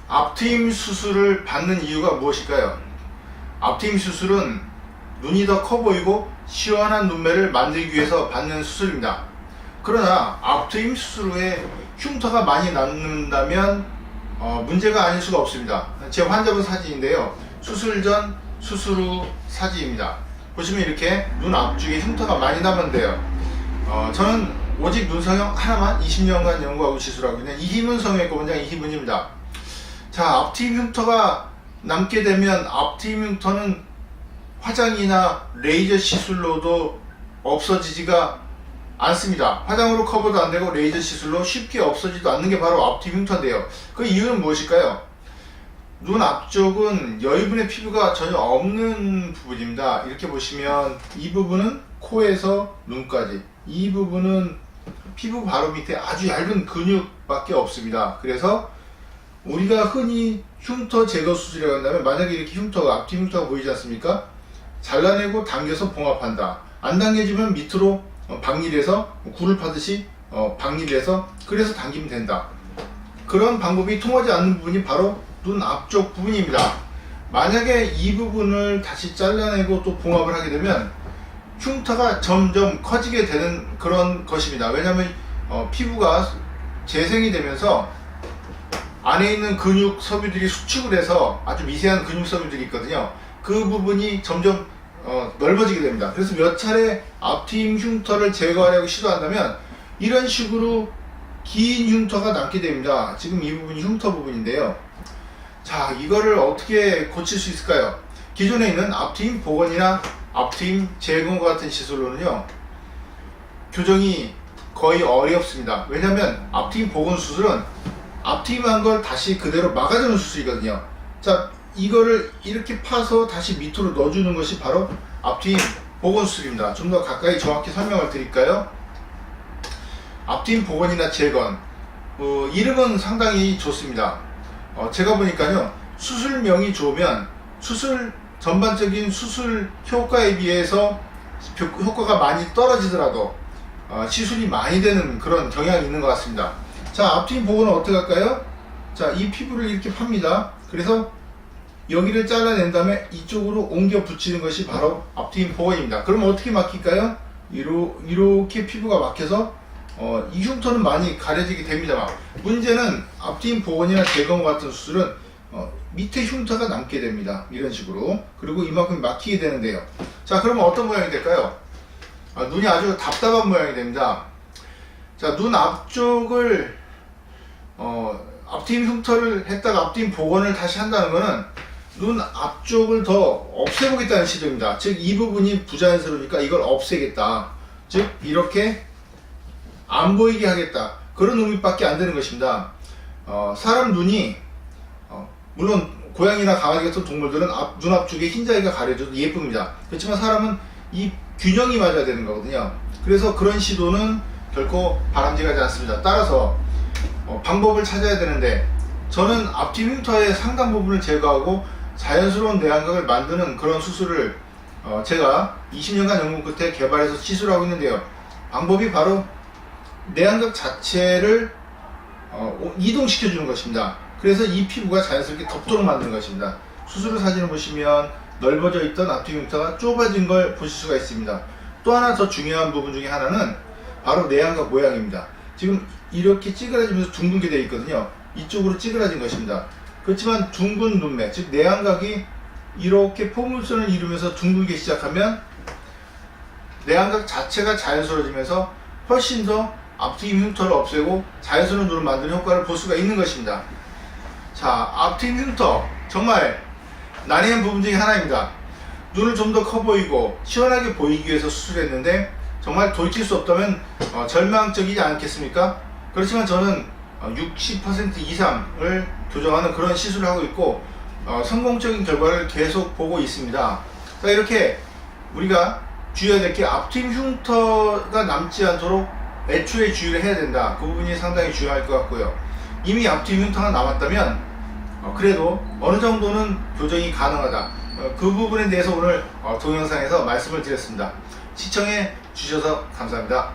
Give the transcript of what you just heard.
앞트임 수술을 받는 이유가 무엇일까요? 앞트임 수술은 눈이 더 커 보이고 시원한 눈매를 만들기 위해서 받는 수술입니다. 그러나 앞트임 수술 후에 흉터가 많이 남는다면 문제가 아닐 수가 없습니다. 제 환자분 사진인데요. 수술 전, 수술 후 사진입니다. 보시면 이렇게 눈 앞쪽에 흉터가 많이 남았는데요. 저는 오직 눈성형 하나만 20년간 연구하고 시술하고 있는 이희문 성형외과 원장 이희문입니다. 자, 앞트임 흉터가 남게 되면 앞트임 흉터는 화장이나 레이저 시술로도 없어지지가 않습니다. 화장으로 커버도 안 되고 레이저 시술로 쉽게 없어지도 않는 게 바로 앞트임 흉터인데요. 그 이유는 무엇일까요? 눈 앞쪽은 여유분의 피부가 전혀 없는 부분입니다. 이렇게 보시면 이 부분은 코에서 눈까지, 이 부분은 피부 바로 밑에 아주 얇은 근육밖에 없습니다. 그래서 우리가 흔히 흉터 제거 수술이라고 한다면, 만약에 이렇게 흉터가, 앞트임 흉터가 보이지 않습니까? 잘라내고 당겨서 봉합한다. 안 당겨지면 밑으로 박리해서 굴을 파듯이 박리해서 그래서 당기면 된다. 그런 방법이 통하지 않는 부분이 바로 눈 앞쪽 부분입니다. 만약에 이 부분을 다시 잘라내고 또 봉합을 하게 되면 흉터가 점점 커지게 되는 그런 것입니다. 왜냐하면 피부가 재생이 되면서 안에 있는 근육 섬유들이 수축을 해서 아주 미세한 근육 섬유들이 있거든요. 그 부분이 점점 넓어지게 됩니다. 그래서 몇 차례 앞트임 흉터를 제거하려고 시도한다면 이런 식으로 긴 흉터가 남게 됩니다. 지금 이 부분이 흉터 부분인데요. 자, 이거를 어떻게 고칠 수 있을까요? 기존에 있는 앞트임 복원이나 앞트임 제거과 같은 시술로는요, 교정이 거의 어렵습니다. 왜냐하면 앞트임 복원 수술은 앞트임한 걸 다시 그대로 막아주는 수술이거든요. 자, 이거를 이렇게 파서 다시 밑으로 넣어주는 것이 바로 앞트임 복원 수술입니다. 좀 더 가까이 정확히 설명을 드릴까요? 앞트임 복원이나 재건, 이름은 상당히 좋습니다. 제가 보니까요, 수술명이 좋으면 전반적인 수술 효과에 비해서 효과가 많이 떨어지더라도 시술이 많이 되는 그런 경향이 있는 것 같습니다. 자, 앞트임 복원은 어떻게 할까요? 자, 이 피부를 이렇게 팝니다. 그래서 여기를 잘라낸 다음에 이쪽으로 옮겨 붙이는 것이 바로 앞트임 복원입니다. 그럼 어떻게 막힐까요? 이렇게 피부가 막혀서 이 흉터는 많이 가려지게 됩니다만, 문제는 앞트임 복원이나 재건 같은 수술은 밑에 흉터가 남게 됩니다. 이런 식으로. 그리고 이만큼 막히게 되는데요. 자, 그러면 어떤 모양이 될까요? 눈이 아주 답답한 모양이 됩니다. 자, 눈 앞쪽을 앞트임 흉터를 했다가 앞트임 복원을 다시 한다는 것은 눈 앞쪽을 더 없애보겠다는 시도입니다. 즉, 이 부분이 부자연스러우니까 이걸 없애겠다. 즉, 이렇게 안 보이게 하겠다. 그런 의미밖에 안 되는 것입니다. 사람 눈이 물론 고양이나 강아지 같은 동물들은 눈 앞쪽에 흰자위가 가려져도 예쁩니다. 그렇지만 사람은 이 균형이 맞아야 되는 거거든요. 그래서 그런 시도는 결코 바람직하지 않습니다. 따라서 방법을 찾아야 되는데, 저는 앞트임 흉터의 상당 부분을 제거하고 자연스러운 내안각을 만드는 그런 수술을 제가 20년간 연구 끝에 개발해서 시술하고 있는데요. 방법이 바로 내안각 자체를 이동시켜 주는 것입니다. 그래서 이 피부가 자연스럽게 덮도록 만드는 것입니다. 수술 사진을 보시면 넓어져 있던 앞트임 흉터가 좁아진 걸 보실 수가 있습니다. 또 하나 더 중요한 부분 중에 하나는 바로 내안각 모양입니다. 지금 이렇게 찌그러지면서 둥글게 되어 있거든요. 이쪽으로 찌그러진 것입니다. 그렇지만 둥근 눈매, 즉 내안각이 이렇게 포물선을 이루면서 둥글게 시작하면 내안각 자체가 자연스러워지면서 훨씬 더 앞트임 흉터를 없애고 자연스러운 눈을 만드는 효과를 볼 수가 있는 것입니다. 자, 앞트임 흉터 정말 난해한 부분 중에 하나입니다. 눈을 좀 더 커 보이고 시원하게 보이기 위해서 수술했는데 정말 돌이킬 수 없다면 절망적이지 않겠습니까? 그렇지만 저는 60% 이상을 교정하는 그런 시술을 하고 있고 성공적인 결과를 계속 보고 있습니다. 자, 이렇게 우리가 주의해야 될 게 앞트임 흉터가 남지 않도록 애초에 주의를 해야 된다. 그 부분이 상당히 중요할 것 같고요. 이미 앞트임 흉터가 남았다면 그래도 어느 정도는 교정이 가능하다. 그 부분에 대해서 오늘 동영상에서 말씀을 드렸습니다. 시청해 주셔서 감사합니다.